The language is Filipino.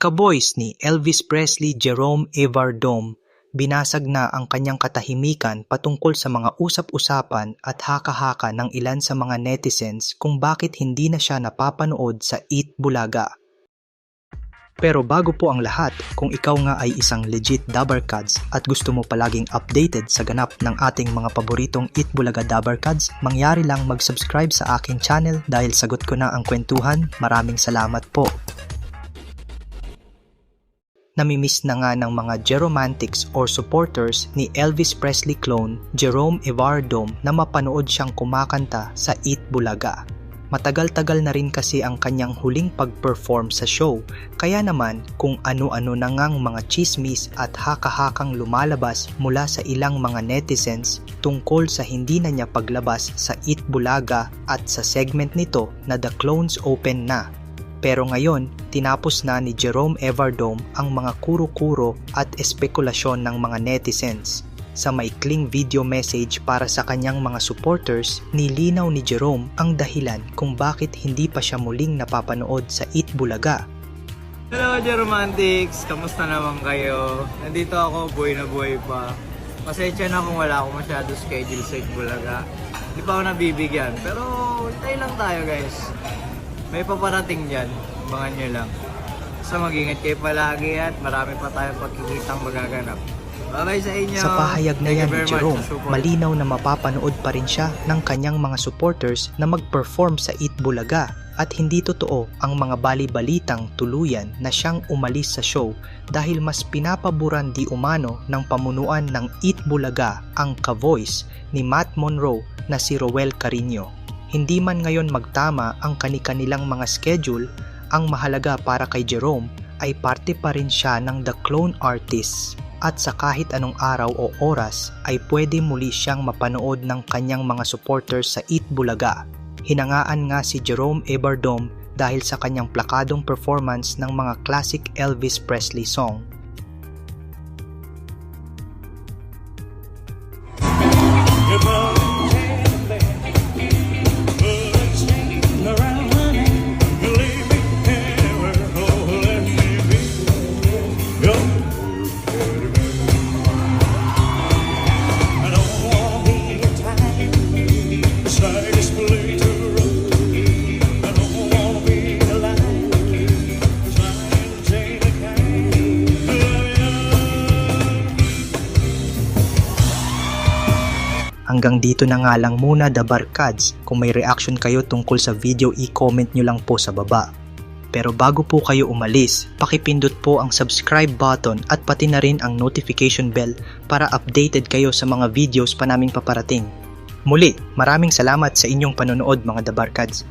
Ka-boys ni Elvis Presley Jerome Evardome, binasag na ang kanyang katahimikan patungkol sa mga usap-usapan at haka-haka ng ilan sa mga netizens kung bakit hindi na siya napapanood sa Eat Bulaga. Pero bago po ang lahat, kung ikaw nga ay isang legit Dabarkads at gusto mo palaging updated sa ganap ng ating mga paboritong Eat Bulaga Dabarkads, mangyari lang mag-subscribe sa aking channel dahil sagot ko na ang kwentuhan. Maraming salamat po. Namimiss na nga ng mga Jeromantics or supporters ni Elvis Presley clone Jerome Evardome na mapanood siyang kumakanta sa Eat Bulaga. Matagal-tagal na rin kasi ang kanyang huling pag-perform sa show, kaya naman kung ano-ano na ngang mga chismis at haka-hakang lumalabas mula sa ilang mga netizens tungkol sa hindi na niya paglabas sa Eat Bulaga at sa segment nito na The Clones Open na. Pero ngayon, tinapos na ni Jerome Evardome ang mga kuro-kuro at espekulasyon ng mga netizens. Sa maikling video message para sa kanyang mga supporters, nilinaw ni Jerome ang dahilan kung bakit hindi pa siya muling napapanood sa Eat Bulaga. Hello Jeromantics! Kamusta naman kayo? Nandito ako, buhay na buhay pa. Pasensya na kung wala akong masyado schedule sa Eat Bulaga. Hindi pa ako nabibigyan, pero hintay lang tayo guys. May paparating dyan, abangan nyo lang. So mag-ingat kayo palagi at marami pa tayong pagkikitang magaganap. Bye-bye sa inyo! Sa pahayag na yan ni Jerome, malinaw na mapapanood pa rin siya ng kanyang mga supporters na mag-perform sa Eat Bulaga at hindi totoo ang mga bali-balitang tuluyan na siyang umalis sa show dahil mas pinapaboran di umano ng pamunuan ng Eat Bulaga ang ka-voice ni Matt Monroe na si Roel Carino. Hindi man ngayon magtama ang kani-kanilang mga schedule, ang mahalaga para kay Jerome ay parte pa rin siya ng The Clone Artists. At sa kahit anong araw o oras ay pwede muli siyang mapanood ng kanyang mga supporters sa Eat Bulaga. Hinangaan nga si Jerome Evardome dahil sa kanyang plakadong performance ng mga classic Elvis Presley song. Hanggang dito na nga lang muna Dabarkads. Kung may reaction kayo tungkol sa video, i-comment nyo lang po sa baba. Pero bago po kayo umalis, pakipindot po ang subscribe button at pati na rin ang notification bell para updated kayo sa mga videos pa naming paparating. Muli, maraming salamat sa inyong panonood mga Dabarkads.